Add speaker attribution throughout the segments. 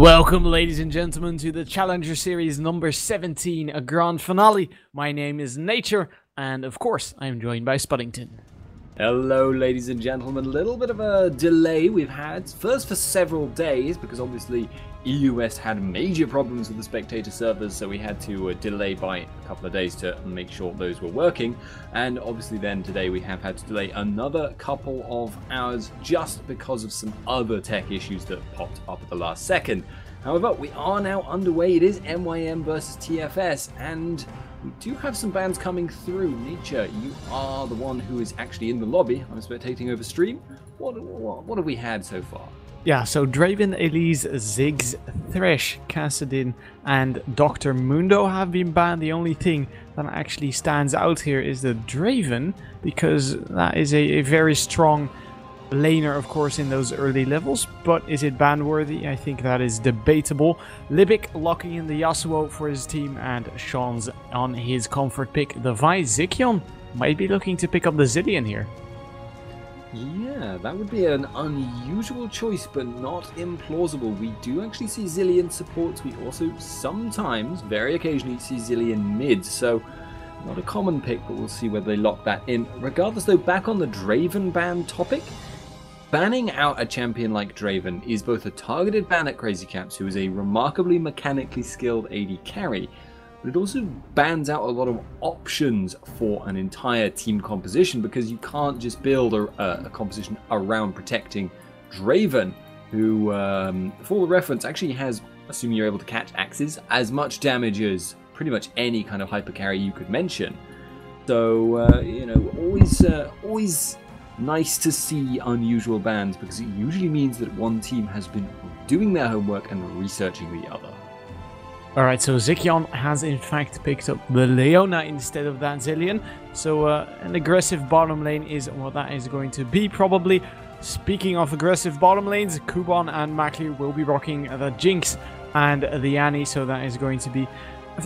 Speaker 1: Welcome, ladies and gentlemen, to the Challenger Series number 17, a grand finale. My name is Nature, and of course, I am joined by Spuddington.
Speaker 2: Hello, ladies and gentlemen. A little bit of a delay we've had, first for several days, because obviously EU West had major problems with the spectator servers, so we had to delay by a couple of days to make sure those were working. And obviously then today we have had to delay another couple of hours just because of some other tech issues that popped up at the last second. However, we are now underway. It is MYM versus TFS, and we do have some bands coming through. Nature, you are the one who is actually in the lobby. I'm spectating over stream. What have we had so far?
Speaker 1: Yeah, so Draven, Elise, Ziggs, Thresh, Kassadin, and Dr. Mundo have been banned. The only thing that actually stands out here is the Draven, because that is a very strong laner, of course, in those early levels, but is it ban worthy? I think that is debatable. Libic locking in the Yasuo for his team, and Sean's on his comfort pick. The Vi Zikion might be looking to pick up the Zilean here.
Speaker 2: Yeah, that would be an unusual choice, but not implausible. We do actually see Zilean supports. We also sometimes, very occasionally, see Zilean mid, so not a common pick, but we'll see whether they lock that in. Regardless, though, back on the Draven ban topic, banning out a champion like Draven is both a targeted ban at Crazy Caps, who is a remarkably mechanically skilled AD carry, but it also bans out a lot of options for an entire team composition, because you can't just build a composition around protecting Draven, who, for the reference, actually has, assuming you're able to catch axes, as much damage as pretty much any kind of hyper carry you could mention. So, you know, always nice to see unusual bans, because it usually means that one team has been doing their homework and researching the other.
Speaker 1: Alright, so Zikion has in fact picked up the Leona instead of that Zilean, so an aggressive bottom lane is what that is going to be, probably. Speaking of aggressive bottom lanes, Kuban and Makli will be rocking the Jinx and the Annie, so that is going to be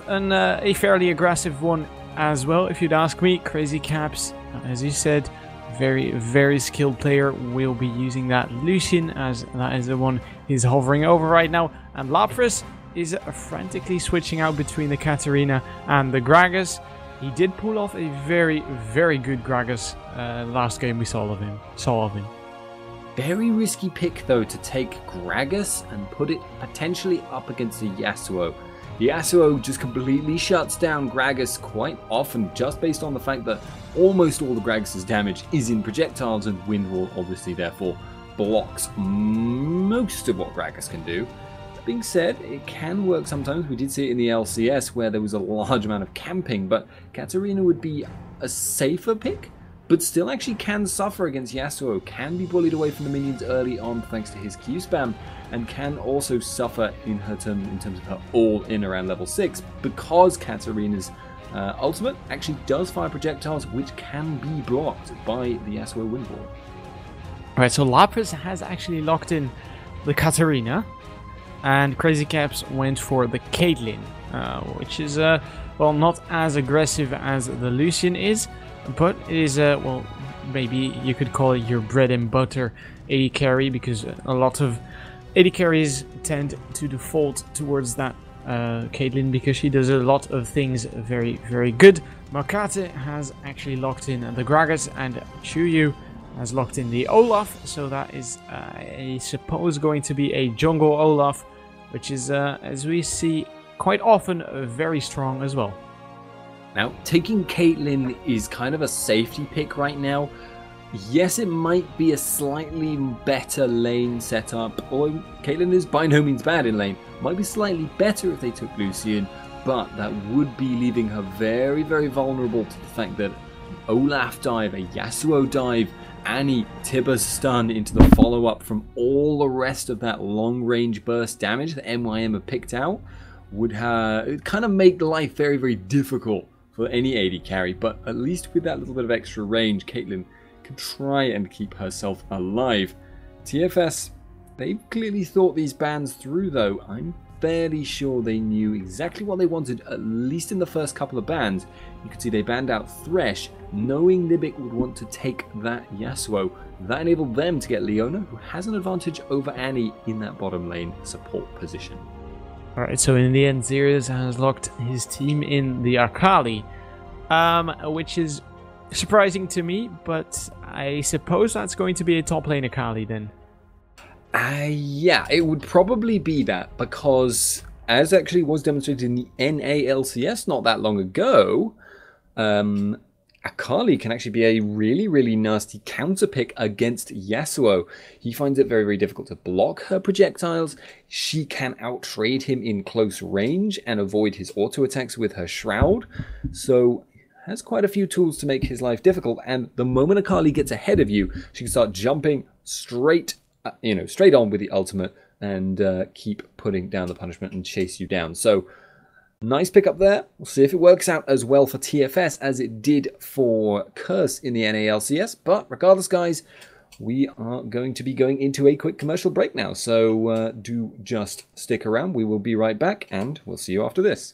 Speaker 1: a fairly aggressive one as well, if you'd ask me. Crazy Caps, as you said, very skilled player, will be using that Lucian, as that is the one he's hovering over right now, and Lapras is frantically switching out between the Katarina and the Gragas. He did pull off a very good Gragas last game we saw of him.
Speaker 2: Very risky pick, though, to take Gragas and put it potentially up against the Yasuo. The Yasuo just completely shuts down Gragas quite often, just based on the fact that almost all the Gragas' damage is in projectiles, and Wind Wall obviously therefore blocks most of what Gragas can do. That being said, it can work sometimes. We did see it in the LCS where there was a large amount of camping, but Katarina would be a safer pick, but still actually can suffer against Yasuo, can be bullied away from the minions early on thanks to his Q spam, and can also suffer in terms of her all-in around level 6, because Katarina's ultimate actually does fire projectiles which can be blocked by the Yasuo Wind Wall.
Speaker 1: Alright, so Lapras has actually locked in the Katarina, and Crazy Caps went for the Caitlyn, which is, well, not as aggressive as the Lucian is, but it is, well, maybe you could call it your bread and butter AD carry, because a lot of AD carries tend to default towards that Caitlyn, because she does a lot of things very good. Makate has actually locked in the Gragas, and Chuyu has locked in the Olaf, so that is, I suppose, going to be a jungle Olaf, which is, as we see quite often, very strong as well.
Speaker 2: Now, taking Caitlyn is kind of a safety pick right now. Yes, it might be a slightly better lane setup, although Caitlyn is by no means bad in lane. Might be slightly better if they took Lucian, but that would be leaving her very vulnerable to the fact that Olaf dive, a Yasuo dive, Annie, Tiba's stun into the follow-up from all the rest of that long-range burst damage that MYM have picked out would kind of make life very difficult for any AD carry, but at least with that little bit of extra range, Caitlyn can try and keep herself alive. TFS, they've clearly thought these bans through, though. I'm fairly sure they knew exactly what they wanted, at least in the first couple of bans. You can see they banned out Thresh, knowing Libic would want to take that Yasuo. That enabled them to get Leona, who has an advantage over Annie in that bottom lane support position.
Speaker 1: Alright, so in the end, Xerxes has locked his team in the Akali, which is surprising to me, but I suppose that's going to be a top lane Akali then.
Speaker 2: Yeah, it would probably be that, because as actually was demonstrated in the NALCS not that long ago, Akali can actually be a really, really nasty counter pick against Yasuo. He finds it very, very difficult to block her projectiles. She can outtrade him in close range and avoid his auto attacks with her Shroud. So has quite a few tools to make his life difficult. And the moment Akali gets ahead of you, she can start jumping straight on with the ultimate and keep putting down the punishment and chase you down. So nice pickup there. We'll see if it works out as well for TFS as it did for Curse in the NALCS. But regardless, guys, we are going to be going into a quick commercial break now. So do just stick around. We will be right back, and we'll see you after this.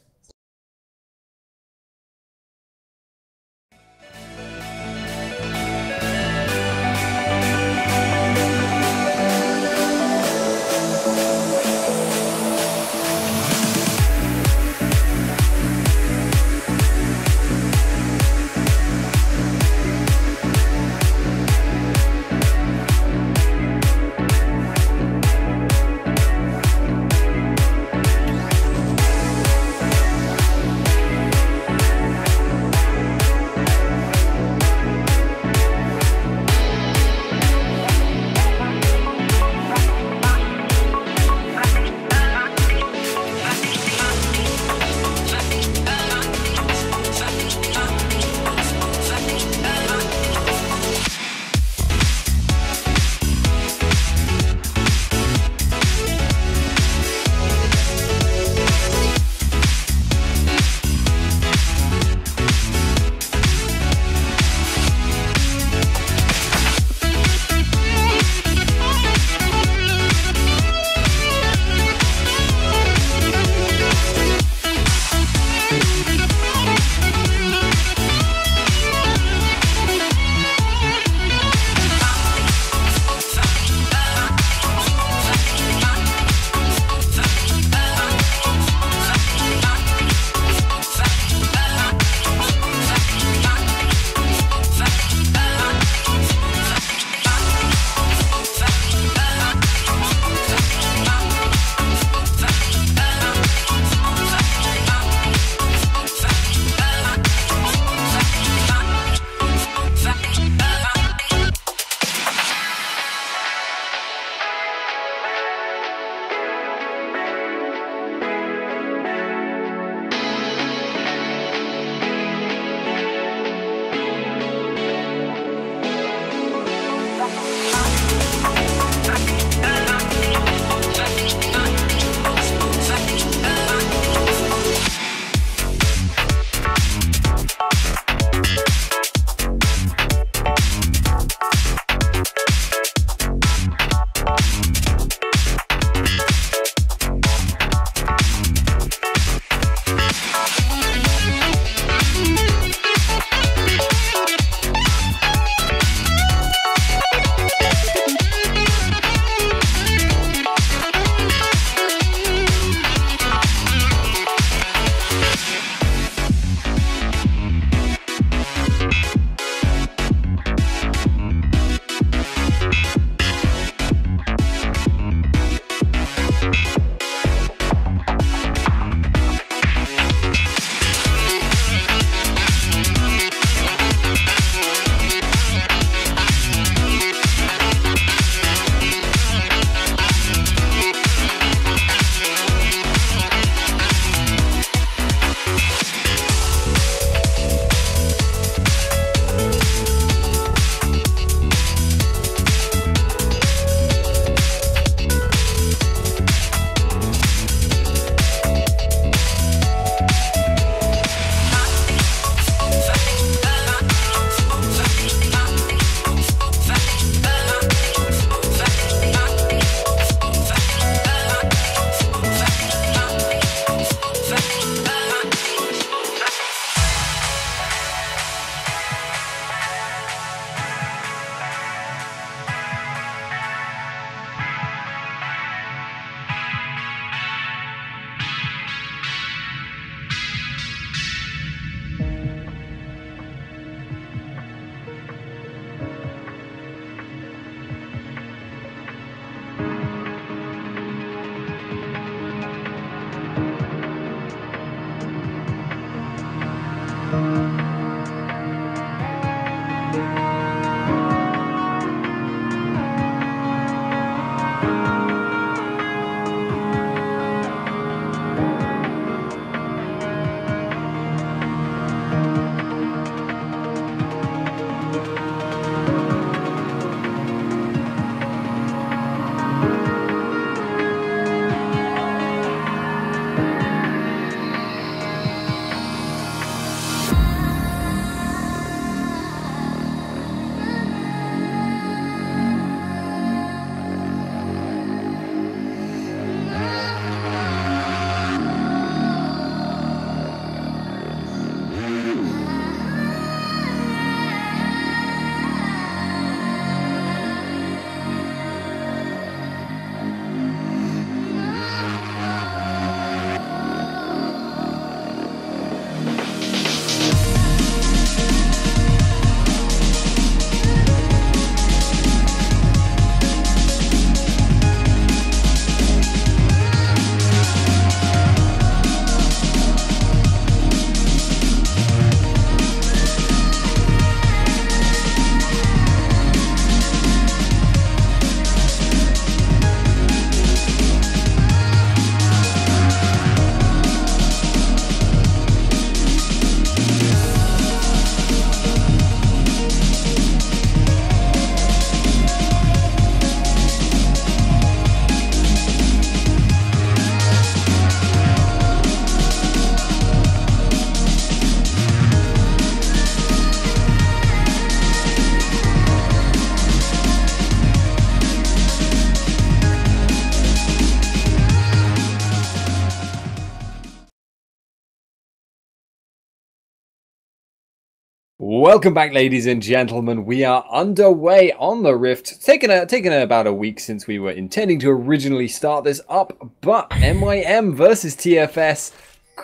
Speaker 2: Welcome back, ladies and gentlemen. We are underway on the Rift. Taken about a week since we were intending to originally start this up, but MYM versus TFS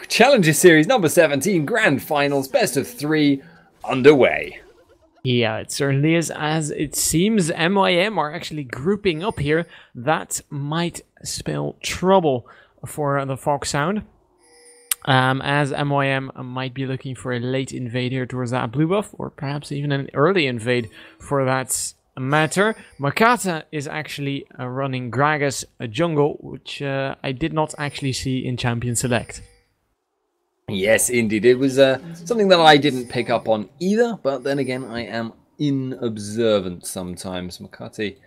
Speaker 2: Challenger Series number 17 Grand Finals best of 3 underway.
Speaker 1: Yeah, it certainly is. As it seems, MYM are actually grouping up here. That might spell trouble for the TheFoxSound. As MYM might be looking for a late invade here towards that blue buff, or perhaps even an early invade for that matter. Makata is actually running Gragas jungle, which I did not actually see in Champion Select.
Speaker 2: Yes, indeed. It was something that I didn't pick up on either, but then again, I am inobservant sometimes. Makati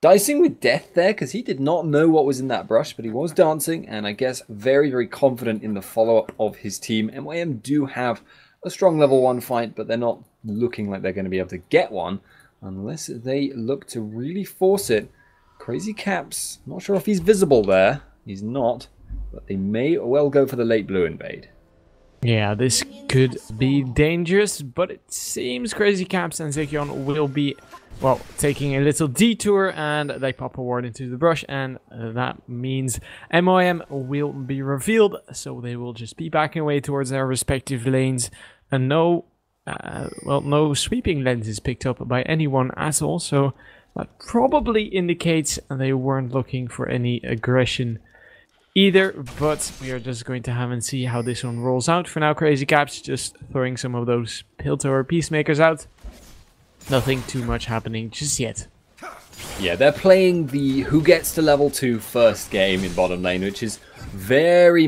Speaker 2: dicing with death there, because he did not know what was in that brush, but he was dancing, and I guess very, very confident in the follow-up of his team. MYM do have a strong level 1 fight, but they're not looking like they're going to be able to get one unless they look to really force it. Crazy Caps, not sure if he's visible there. He's not, but they may well go for the late blue invade.
Speaker 1: Yeah, this could be dangerous, but it seems Crazy Caps and Zekion will be, well, taking a little detour, and they pop a ward into the brush, and that means MYM will be revealed, so they will just be backing away towards their respective lanes, and no sweeping lens is picked up by anyone at all, so that probably indicates they weren't looking for any aggression either, but we are just going to have and see how this one rolls out. For now, Crazy Caps just throwing some of those Piltover Peacemakers out. Nothing too much happening just yet.
Speaker 2: Yeah, they're playing the who gets to level 2 first game in bottom lane, which is very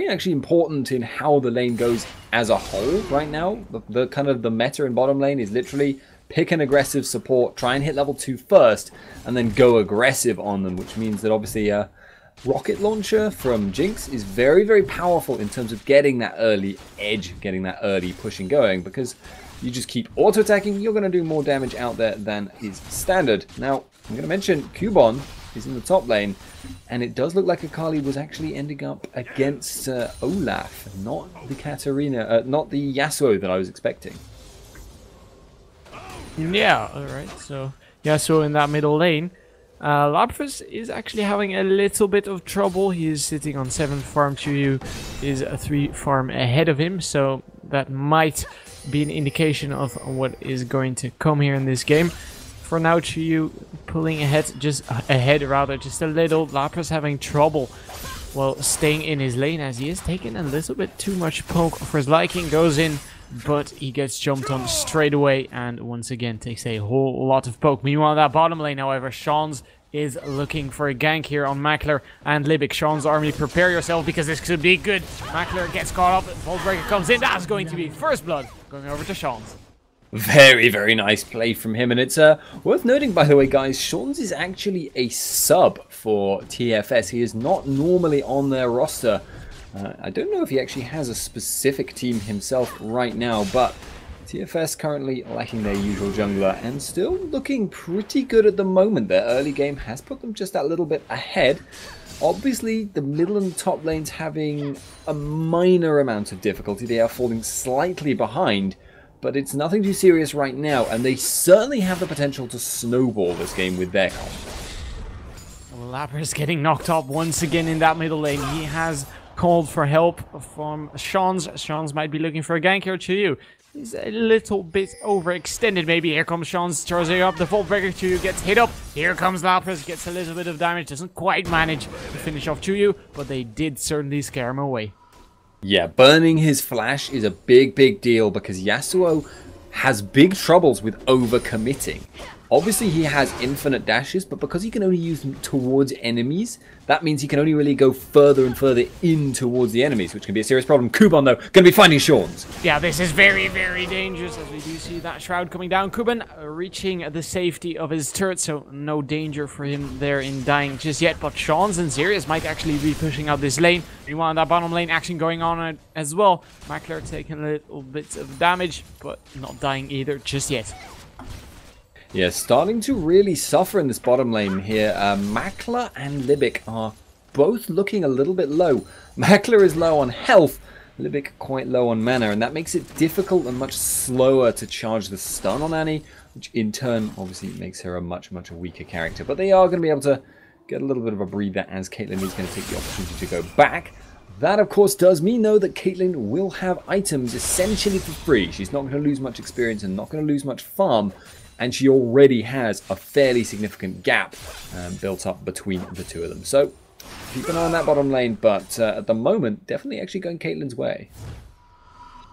Speaker 2: actually important in how the lane goes as a whole right now. The kind of the meta in bottom lane is literally pick an aggressive support, try and hit level 2 first, and then go aggressive on them, which means that obviously rocket launcher from Jinx is very, very powerful in terms of getting that early edge, getting that early pushing going, because you just keep auto-attacking, you're going to do more damage out there than is standard. Now, I'm going to mention Cubon is in the top lane, and it does look like Akali was actually ending up against Olaf, not the Katarina, not the Yasuo that I was expecting.
Speaker 1: Yeah, alright, so Yasuo in that middle lane. Lapras is actually having a little bit of trouble. He is sitting on 7 farm. Chuyu is a 3 farm ahead of him, so that might be an indication of what is going to come here in this game. For now, Chuyu pulling ahead, just a little. Lapras having trouble well, staying in his lane as he is taking a little bit too much poke for his liking. Goes in, but he gets jumped on straight away and once again takes a whole lot of poke. Meanwhile, that bottom lane, however, Sean's is looking for a gank here on Mackler and Libic. Sean's army, prepare yourself because this could be good. Mackler gets caught up, Vault Breaker comes in. That's going to be first blood going over to Sean's.
Speaker 2: Very, very nice play from him. And it's worth noting, by the way, guys, Sean's is actually a sub for TFS. He is not normally on their roster. I don't know if he actually has a specific team himself right now, but TFS currently lacking their usual jungler and still looking pretty good at the moment. Their early game has put them just that little bit ahead. Obviously, the middle and top lanes having a minor amount of difficulty. They are falling slightly behind, but it's nothing too serious right now, and they certainly have the potential to snowball this game with their comp.
Speaker 1: Well, Lapras getting knocked up once again in that middle lane. He has called for help from Sean's. Sean's might be looking for a gank here to you. He's a little bit overextended maybe. Here comes Sean's, charging up. The Vault Breaker Chuyu gets hit up. Here comes Lapras, gets a little bit of damage. Doesn't quite manage to finish off Chuyu, but they did certainly scare him away.
Speaker 2: Yeah, burning his flash is a big, big deal because Yasuo has big troubles with overcommitting. Obviously, he has infinite dashes, but because he can only use them towards enemies, that means he can only really go further and further in towards the enemies, which can be a serious problem. Kuban, though, going to be finding Sean's.
Speaker 1: Yeah, this is very, very dangerous as we do see that Shroud coming down. Kuban reaching the safety of his turret, so no danger for him there in dying just yet. But Sean's and Sirius might actually be pushing out this lane. Meanwhile, that bottom lane action going on as well. Mackler taking a little bit of damage, but not dying either just yet.
Speaker 2: Yeah, starting to really suffer in this bottom lane here. Mackler and Libic are both looking a little bit low. Mackler is low on health, Libic quite low on mana, and that makes it difficult and much slower to charge the stun on Annie, which in turn obviously makes her a much weaker character. But they are going to be able to get a little bit of a breather as Caitlyn is going to take the opportunity to go back. That, of course, does mean, though, that Caitlyn will have items essentially for free. She's not going to lose much experience and not going to lose much farm. And she already has a fairly significant gap built up between the two of them. So keep an eye on that bottom lane, but at the moment, definitely actually going Caitlyn's way.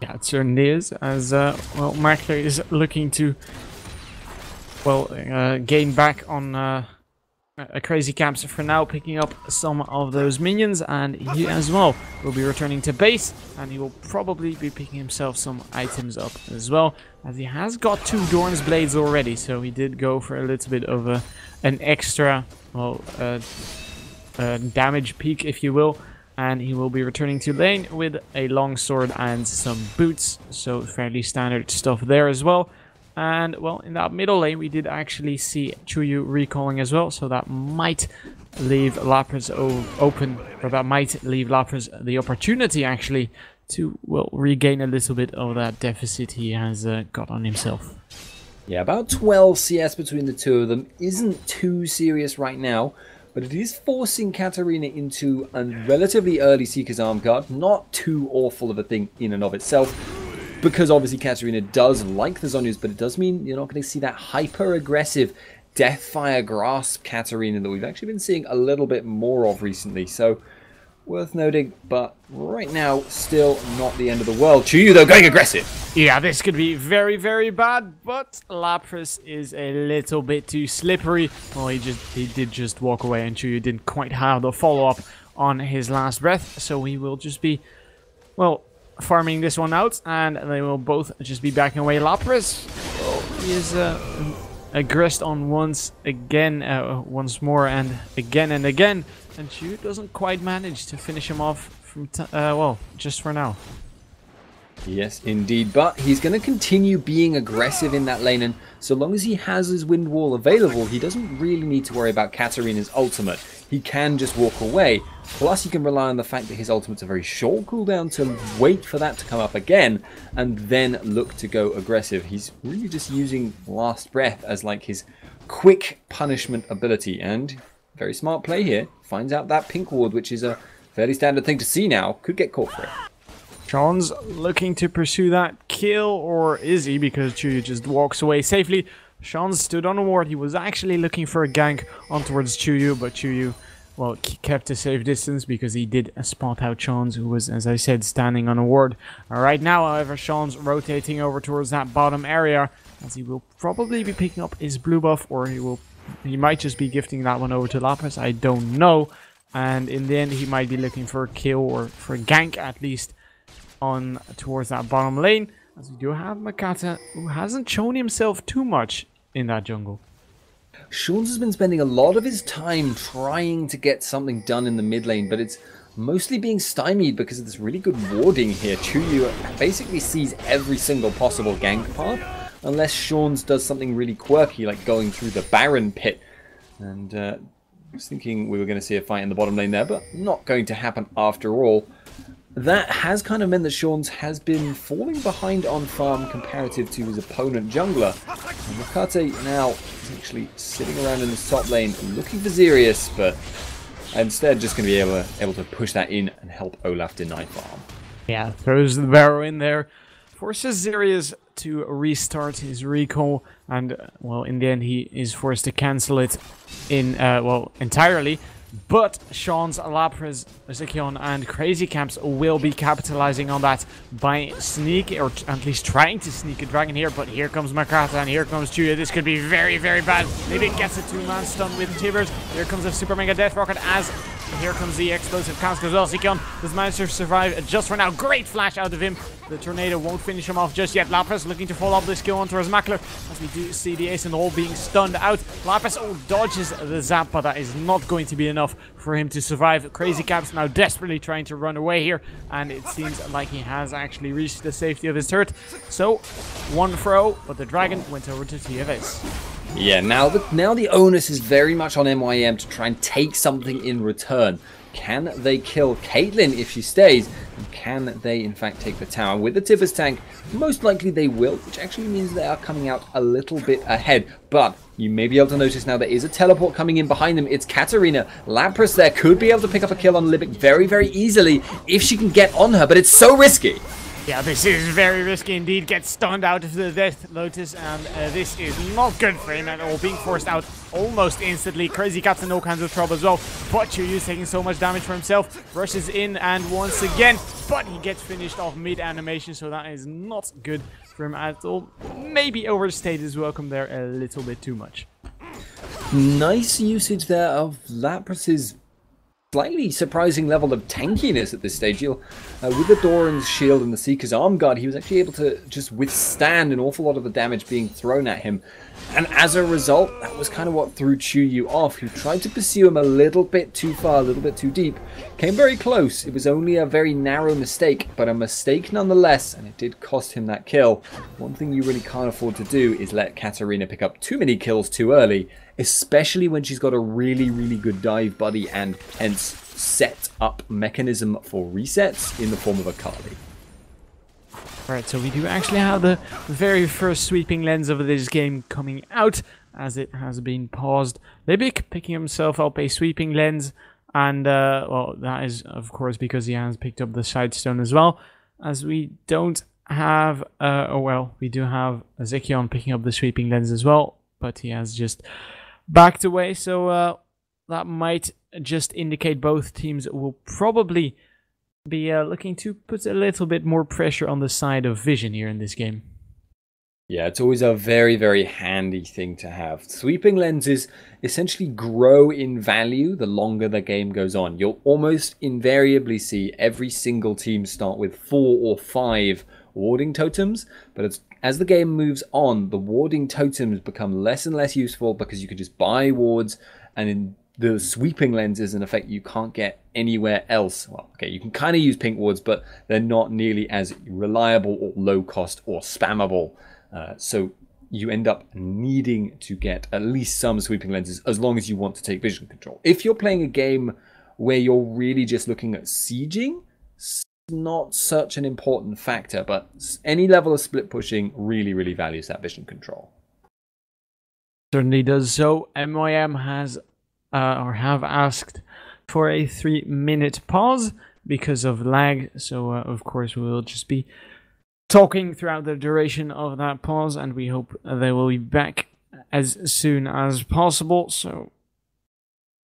Speaker 1: Yeah, it certainly is, as well, Mackler is looking to, well, gain back on a crazy camps for now, picking up some of those minions, and he as well will be returning to base, and he will probably be picking himself some items up as well, as he has got 2 Dorn's Blades already, so he did go for a little bit of an extra, well, damage peak, if you will, and he will be returning to lane with a longsword and some boots, so fairly standard stuff there as well. And, well, in that middle lane, we did actually see Chuyu recalling as well, so that might leave Lapras open, or that might leave Lapras the opportunity, actually, to, well, regain a little bit of that deficit he has got on himself.
Speaker 2: Yeah, about 12 CS between the two of them isn't too serious right now, but it is forcing Katarina into a relatively early Seeker's Arm Guard. Not too awful of a thing in and of itself, because obviously Katarina does like the Zhonya's, but it does mean you're not going to see that hyper-aggressive Deathfire Grasp Katarina that we've actually been seeing a little bit more of recently. So, worth noting, but right now, still not the end of the world. Chuyu, though, going aggressive.
Speaker 1: Yeah, this could be very, very bad, but Lapras is a little bit too slippery. Well, he did just walk away, and Chuyu didn't quite have the follow-up on his last breath, so he will just be, well, farming this one out, and they will both just be backing away. Lapras, well, he is aggressed on once more, and again, and Chuyu doesn't quite manage to finish him off from, well, just for now.
Speaker 2: Yes, indeed, but he's going to continue being aggressive in that lane, and so long as he has his Wind Wall available, he doesn't really need to worry about Katarina's ultimate. He can just walk away, plus he can rely on the fact that his ultimate's a very short cooldown to wait for that to come up again, and then look to go aggressive. He's really just using Last Breath as like his quick punishment ability, and very smart play here. Finds out that pink ward, which is a fairly standard thing to see now. Could get caught for it.
Speaker 1: Sean's looking to pursue that kill, or is he? Because Chuyu just walks away safely. Sean stood on a ward. He was actually looking for a gank on towards Chuyu, but Chuyu, well, kept a safe distance because he did spot out Sean's, who was, as I said, standing on a ward. Right now, however, Sean's rotating over towards that bottom area, as he will probably be picking up his blue buff, or he might just be gifting that one over to Lapras, I don't know. And in the end, he might be looking for a kill, or for a gank at least, on towards that bottom lane, as we do have Makata, who hasn't shown himself too much in that jungle.
Speaker 2: Sean's has been spending a lot of his time trying to get something done in the mid lane, but it's mostly being stymied because of this really good warding here. Chuyu basically sees every single possible gank path, unless Sean's does something really quirky, like going through the Baron pit. And I was thinking we were going to see a fight in the bottom lane there, but not going to happen after all. That has kind of meant that Sean's has been falling behind on farm comparative to his opponent jungler. And Makate now is actually sitting around in the top lane looking for Xerius, but instead just going to be able to push that in and help Olaf deny farm.
Speaker 1: Yeah, throws the barrow in there, forces Xerius to restart his recall, and well, in the end he is forced to cancel it entirely. But Sean's, Lapras, Zikion, and Crazy Camps will be capitalizing on that by sneak, or at least trying to sneak a dragon here. But here comes Makata and here comes Chuya. This could be very, very bad. Maybe it gets a 2-man stun with Tibers. Here comes a Super Mega Death Rocket as here comes the explosive cask as well. Zikion does manage to survive just for now. Great flash out of him. The tornado won't finish him off just yet. Lapras looking to follow up this kill onto his Mackler, as we do see the ace in the hole being stunned out. Lapras dodges the zap, but that is not going to be enough for him to survive. Crazy Caps now desperately trying to run away here, and it seems like he has actually reached the safety of his turret. So, 1 throw, but the dragon went over to TFS.
Speaker 2: Yeah, now the onus is very much on MYM to try and take something in return. Can they kill Caitlyn if she stays? And can they, in fact, take the tower? With the Tibbers tank, most likely they will, which actually means they are coming out a little bit ahead. But you may be able to notice now there is a teleport coming in behind them. It's Katarina. Lapras there could be able to pick up a kill on Libic very, very easily if she can get on her, but it's so risky.
Speaker 1: Yeah, this is very risky indeed. Gets stunned out of the Death Lotus, and this is not good for him at all. Being forced out almost instantly. Crazy Cat's in all kinds of trouble as well. But Chuyu taking so much damage for himself. Rushes in and once again, but he gets finished off mid-animation, so that is not good for him at all. Maybe overstayed his welcome there a little bit too much.
Speaker 2: Nice usage there of Lapras's slightly surprising level of tankiness at this stage. With the Doran's shield and the Seeker's arm guard, he was actually able to just withstand an awful lot of the damage being thrown at him. And as a result, that was kind of what threw Chuyu off, who tried to pursue him a little bit too far, a little bit too deep. Came very close. It was only a very narrow mistake, but a mistake nonetheless, and it did cost him that kill. One thing you really can't afford to do is let Katarina pick up too many kills too early, especially when she's got a really, really good dive buddy and hence set up mechanism for resets in the form of a Kali.
Speaker 1: Right, so we do actually have the very first sweeping lens of this game coming out, as it has been paused. Libic picking himself up a sweeping lens, and well, that is of course because he has picked up the Sidestone as well, as we don't have, we do have Zikion picking up the sweeping lens as well, but he has just backed away, so that might just indicate both teams will probably be looking to put a little bit more pressure on the side of Vision here in this game.
Speaker 2: Yeah, it's always a very, very handy thing to have. Sweeping lenses essentially grow in value the longer the game goes on. You'll almost invariably see every single team start with 4 or 5 warding totems, but as the game moves on, the warding totems become less and less useful because you can just buy wards, and in the sweeping lenses, in effect, you can't get anywhere else. Well, okay, you can kind of use pink wards, but they're not nearly as reliable or low cost or spammable. So you end up needing to get at least some sweeping lenses as long as you want to take vision control. If you're playing a game where you're really just looking at sieging, it's not such an important factor, but any level of split pushing really, really values that vision control.
Speaker 1: Certainly does so. MYM has have asked for a 3-minute pause because of lag, so of course we will just be talking throughout the duration of that pause, and we hope they will be back as soon as possible. So,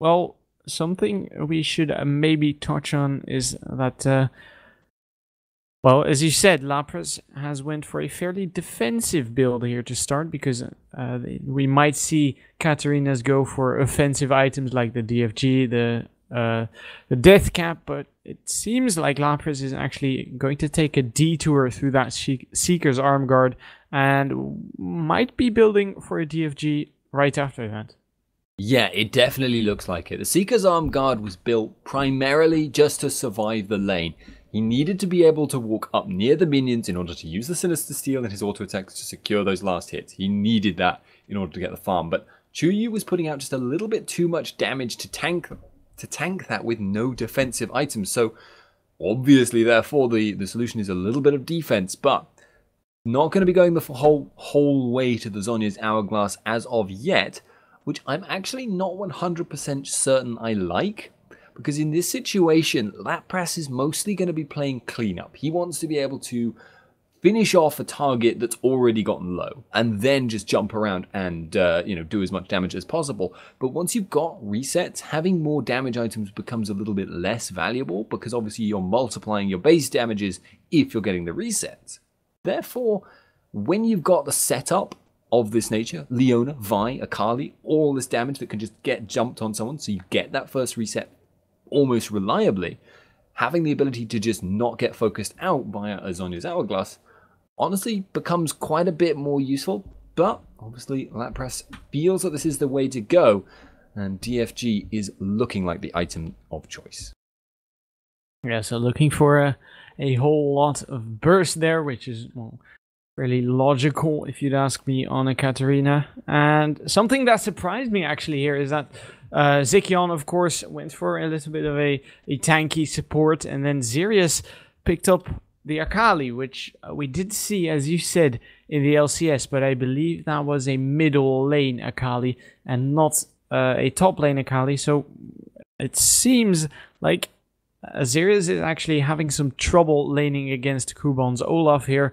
Speaker 1: well, something we should maybe touch on is that, well, as you said, Lapras has went for a fairly defensive build here to start, because we might see Katarina's go for offensive items like the DFG, the Death Cap, but it seems like Lapras is actually going to take a detour through that Seeker's Arm Guard and might be building for a DFG right after that.
Speaker 2: Yeah, it definitely looks like it. The Seeker's Arm Guard was built primarily just to survive the lane. He needed to be able to walk up near the minions in order to use the Sinister Steel and his auto attacks to secure those last hits. He needed that in order to get the farm, but Chuyu was putting out just a little bit too much damage to tank that with no defensive items. So obviously, therefore, the solution is a little bit of defense, but not going to be going the whole way to the Zhonya's Hourglass as of yet, which I'm actually not 100% certain I like. Because in this situation, Lapras is mostly going to be playing cleanup. He wants to be able to finish off a target that's already gotten low, and then just jump around and do as much damage as possible. But once you've got resets, having more damage items becomes a little bit less valuable, because obviously you're multiplying your base damages if you're getting the resets. Therefore, when you've got the setup of this nature, Leona, Vi, Akali, all this damage that can just get jumped on someone, so you get that first reset almost reliably, having the ability to just not get focused out via a Zhonya's Hourglass honestly becomes quite a bit more useful. But obviously Lapras feels that this is the way to go, and DFG is looking like the item of choice.
Speaker 1: Yeah, so looking for a whole lot of burst there, which is, well, really logical if you'd ask me on a Katarina. And something that surprised me actually here is that Zikion, of course, went for a little bit of a tanky support, and then Zirius picked up the Akali, which we did see, as you said, in the LCS, but I believe that was a middle lane Akali and not a top lane Akali. So it seems like Zirius is actually having some trouble laning against Kuban's Olaf here.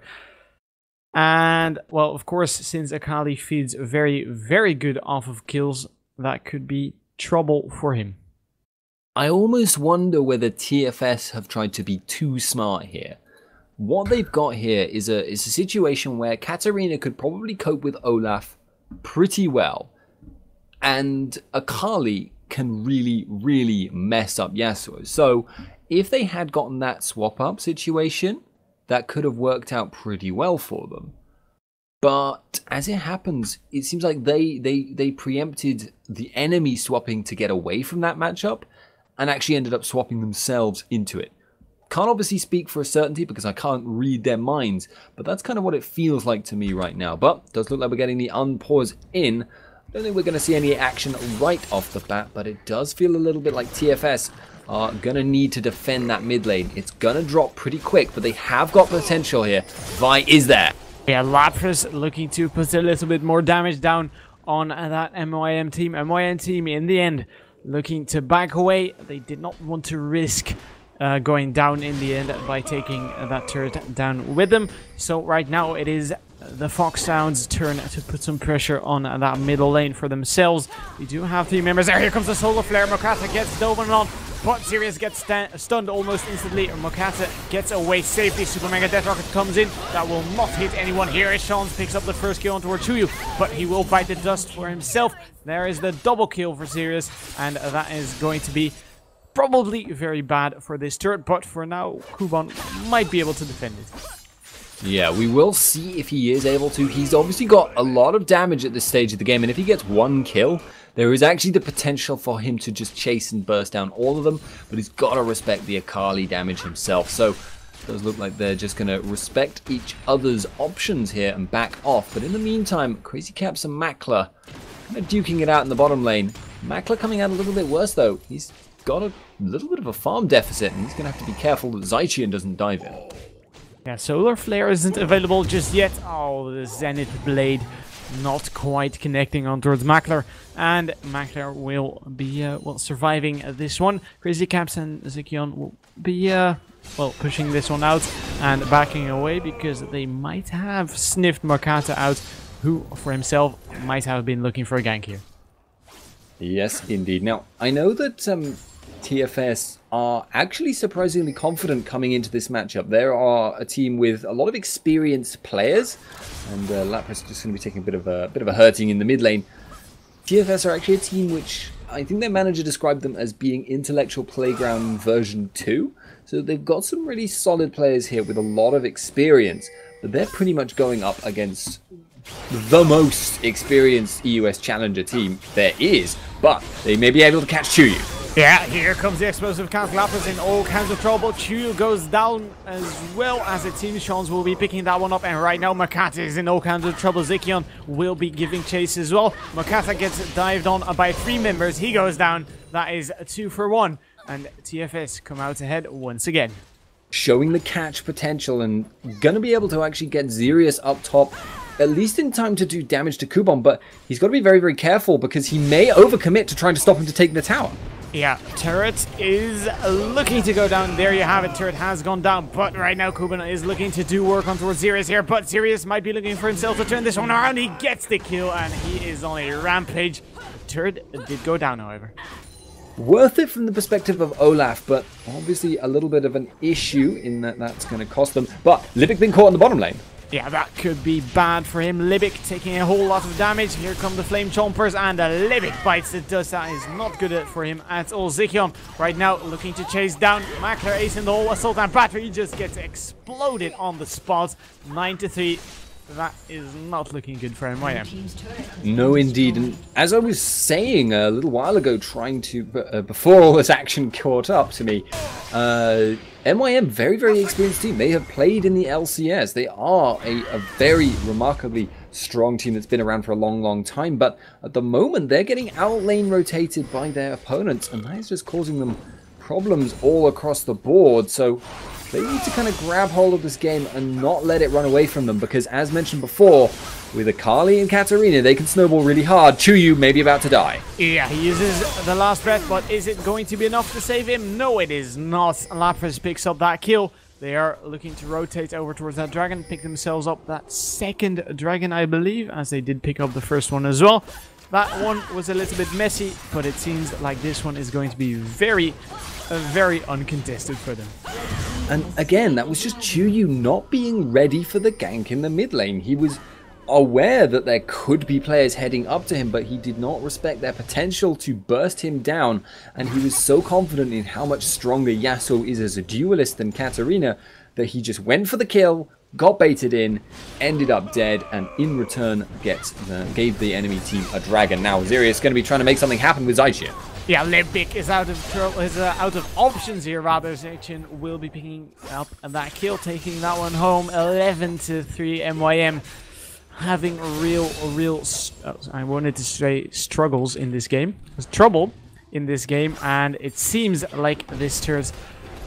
Speaker 1: And, well, of course, since Akali feeds very, very good off of kills, that could be trouble for him.
Speaker 2: I almost wonder whether TFS have tried to be too smart here. What they've got here is a situation where Katarina could probably cope with Olaf pretty well, and Akali can really, really mess up Yasuo. So if they had gotten that swap up situation, that could have worked out pretty well for them. But as it happens, it seems like they preempted the enemy swapping to get away from that matchup, and actually ended up swapping themselves into it. Can't obviously speak for a certainty because I can't read their minds, but that's kind of what it feels like to me right now. But does look like we're getting the unpause in. Don't think we're going to see any action right off the bat, but it does feel a little bit like TFS are going to need to defend that mid lane. It's going to drop pretty quick, but they have got potential here. Vi is there.
Speaker 1: Yeah, Lapras looking to put a little bit more damage down on that MYM team. MYM team, in the end, looking to back away. They did not want to risk going down in the end by taking that turret down with them. So right now it is the TheFoxSound's turn to put some pressure on that middle lane for themselves. We do have 3 members there. Here comes the Solar Flare. Mokata gets Dovan on, but Sirius gets stunned almost instantly. Mokata gets away safely. Super Mega Death Rocket comes in. That will not hit anyone. Here is Shans, picks up the first kill onto Chuyu, but he will bite the dust for himself. There is the double kill for Sirius, and that is going to be probably very bad for this turret, but for now, Kuban might be able to defend it.
Speaker 2: Yeah, we will see if he is able to. He's obviously got a lot of damage at this stage of the game, and if he gets 1 kill, there is actually the potential for him to just chase and burst down all of them, but he's got to respect the Akali damage himself. So it does look like they're just going to respect each other's options here and back off. But in the meantime, Crazy Caps and Makler kind of duking it out in the bottom lane. Makler coming out a little bit worse, though. He's got a little bit of a farm deficit, and he's going to have to be careful that Zaichian doesn't dive in.
Speaker 1: Yeah, Solar Flare isn't available just yet. Oh, the Zenith Blade not quite connecting on towards Makler, and Makler will be surviving this one. Crazy Caps and Zikion will be pushing this one out and backing away because they might have sniffed Mokata out, who for himself might have been looking for a gank here.
Speaker 2: Yes, indeed. Now, I know that TFS are actually surprisingly confident coming into this matchup. They are a team with a lot of experienced players, and Lapras is just going to be taking a bit of a hurting in the mid lane. TFS are actually a team which I think their manager described them as being Intellectual Playground version 2. So they've got some really solid players here with a lot of experience, but they're pretty much going up against the most experienced EUS Challenger team there is, but they may be able to catch Chuyu.
Speaker 1: Yeah, here comes the explosive count. Lapras in all kinds of trouble. Chuyu goes down as well as it seems. Shans will be picking that one up, and right now Makata is in all kinds of trouble. Zikion will be giving chase as well. Makata gets dived on by 3 members. He goes down. That is 2 for 1, and TFS come out ahead once again.
Speaker 2: Showing the catch potential and gonna be able to actually get Xerius up top, at least in time to do damage to Kubon, but he's got to be very, very careful because he may overcommit to trying to stop him to take the tower.
Speaker 1: Yeah, Turret is looking to go down. There you have it. Turret has gone down, but right now Kuban is looking to do work on towards Xerius here, but Xerius might be looking for himself to turn this one around. He gets the kill, and he is on a rampage. Turret did go down, however.
Speaker 2: Worth it from the perspective of Olaf, but obviously a little bit of an issue in that that's going to cost them. But Libic being caught in the bottom lane.
Speaker 1: Yeah, that could be bad for him. Libic taking a whole lot of damage. Here come the Flame Chompers, and Libic bites the dust. That is not good for him at all. Zikion right now looking to chase down Makler. Ace in the hole. Assault and Battery just gets exploded on the spot. 9-3. That is not looking good for MYM.
Speaker 2: No, indeed. And as I was saying a little while ago, trying to, before all this action caught up to me, MYM, very, very experienced team. They have played in the LCS. They are a very remarkably strong team that's been around for a long, long time. But at the moment, they're getting outlane rotated by their opponents, and that is just causing them problems all across the board. So they need to kind of grab hold of this game and not let it run away from them, because as mentioned before, with Akali and Katarina, they can snowball really hard. Chuyu may be about to die.
Speaker 1: Yeah, he uses the last breath, but is it going to be enough to save him? No, it is not. Lapras picks up that kill. They are looking to rotate over towards that dragon, pick themselves up that second dragon, I believe, as they did pick up the first one as well. That one was a little bit messy, but it seems like this one is going to be very uncontested for them.
Speaker 2: And again, that was just Chuyu not being ready for the gank in the mid lane. He was aware that there could be players heading up to him, but he did not respect their potential to burst him down, and he was so confident in how much stronger Yasuo is as a duelist than Katarina that he just went for the kill, got baited in, ended up dead, and in return gave the enemy team a dragon. Now Xerius is going to be trying to make something happen with Zaichi.
Speaker 1: Yeah, Libic is out of options here. Rather, Zachin will be picking up that kill, taking that one home. 11-3 MYM. Having I wanted to say struggles in this game. Trouble in this game, and it seems like this turret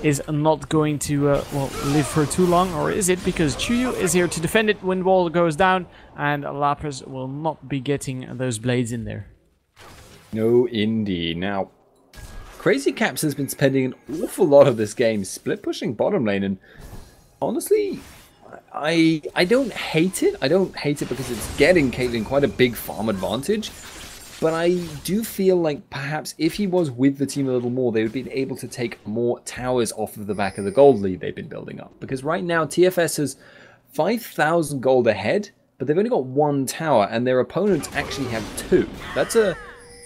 Speaker 1: is not going to live for too long, or is it? Because Chuyu is here to defend it when wall goes down, and Lapras will not be getting those blades in there.
Speaker 2: No, indeed. Now, Crazy Caps has been spending an awful lot of this game split pushing bottom lane, and honestly, I don't hate it. I don't hate it because it's getting Caitlyn quite a big farm advantage. But I do feel like perhaps if he was with the team a little more, they would be able to take more towers off of the back of the gold lead they've been building up. Because right now, TFS has 5,000 gold ahead, but they've only got 1 tower, and their opponents actually have 2. That's a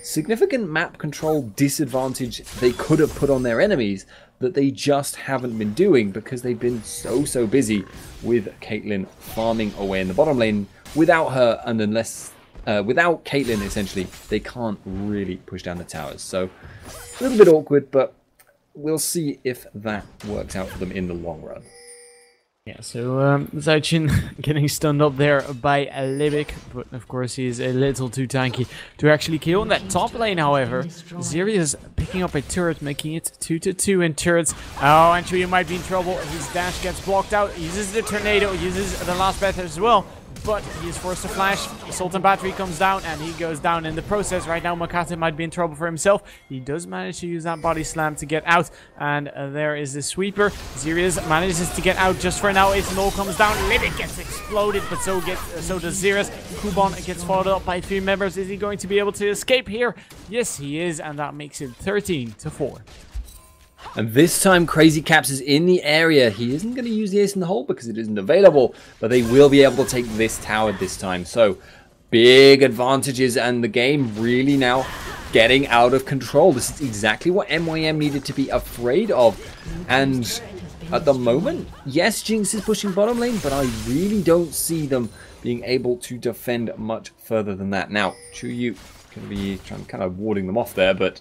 Speaker 2: significant map control disadvantage they could have put on their enemies that they just haven't been doing because they've been so busy with Caitlyn farming away in the bottom lane. Without her, and without Caitlyn, essentially, they can't really push down the towers. So, a little bit awkward, but we'll see if that works out for them in the long run.
Speaker 1: Yeah, so Zachin getting stunned up there by Libic, but of course he is a little too tanky to actually kill. In that top lane, however, Xerius picking up a turret, making it 2-2 in turrets. Oh, and Chuyu might be in trouble. His dash gets blocked out, uses the tornado, uses the last breath as well. but he is forced to flash. Assault and Battery comes down, and he goes down in the process. Right now, Makate might be in trouble for himself. He does manage to use that body slam to get out, and there is the sweeper. Zirius manages to get out just for now. Ace and all comes down. Libic gets exploded, but so does Zirius. Kubon gets followed up by 3 members. Is he going to be able to escape here? Yes, he is, and that makes it 13-4.
Speaker 2: And this time, Crazy Caps is in the area. He isn't going to use the ace in the hole because it isn't available, but they will be able to take this tower this time. So, big advantages, and the game really now getting out of control. This is exactly what MYM needed to be afraid of. And at the moment, yes, Jinx is pushing bottom lane, but I really don't see them being able to defend much further than that. Now, Chuyu going to be kind of warding them off there, but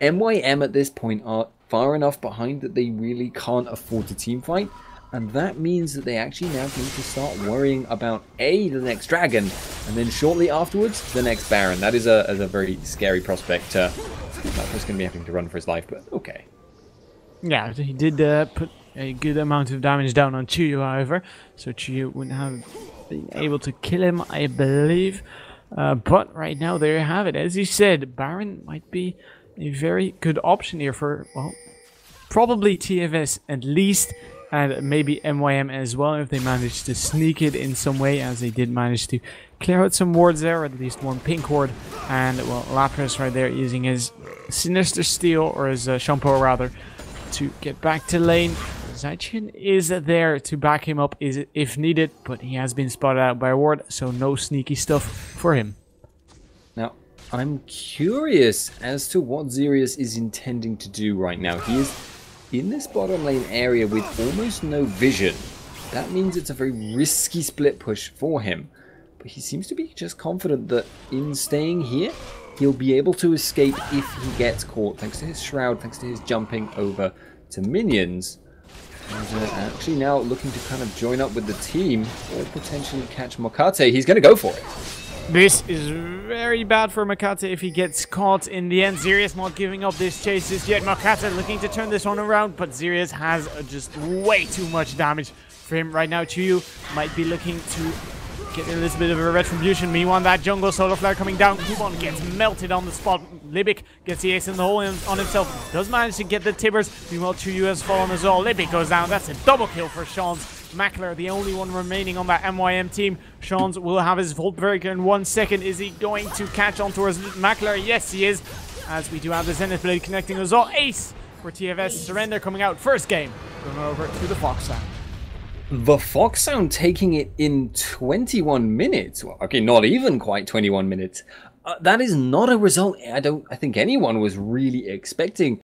Speaker 2: MYM at this point are far enough behind that they really can't afford to team fight, and that means that they actually now need to start worrying about the next dragon, and then shortly afterwards the next Baron. That is a very scary prospect. Lapras going to be having to run for his life, but okay.
Speaker 1: Yeah, he did put a good amount of damage down on Chuyu, however, so Chuyu wouldn't have been able to kill him, I believe. But right now, there you have it. As you said, Baron might be a very good option here for, well, probably TFS at least, and maybe MYM as well, if they manage to sneak it in some way, as they did manage to clear out some wards there, or at least one pink ward. And, well, Lapras right there using his Sinister Steel, or his Shampoo rather, to get back to lane. Zacian is there to back him up if needed, but he has been spotted out by a ward, so no sneaky stuff for him.
Speaker 2: Now, I'm curious as to what Zirius is intending to do right now. He is in this bottom lane area with almost no vision. That means it's a very risky split push for him. But he seems to be just confident that in staying here, he'll be able to escape if he gets caught, thanks to his Shroud, thanks to his jumping over to minions. And actually now looking to kind of join up with the team or potentially catch Makate. He's going to go for it.
Speaker 1: This is very bad for Makate if he gets caught in the end. Zirius not giving up this chase just yet. Makate looking to turn this one around, but Zirius has just way too much damage for him right now. Chuyu might be looking to get a little bit of a retribution. Meanwhile, that jungle solar flare coming down. Kubon gets melted on the spot. Libic gets the ace in the hole on himself. Does manage to get the Tibbers. Meanwhile, Chuyu has fallen as well. Libic goes down. That's a double kill for Sean's. Mackler, the only one remaining on that MYM team. Sean's will have his Volt Breaker in 1 second. Is he going to catch on towards Mackler? Yes, he is. As we do have the Zenith Blade connecting as well. Ace for TFS. Surrender coming out. First game. Going over to the TheFoxSound.
Speaker 2: The TheFoxSound taking it in 21 minutes. Well, okay, not even quite 21 minutes. That is not a result I think anyone was really expecting.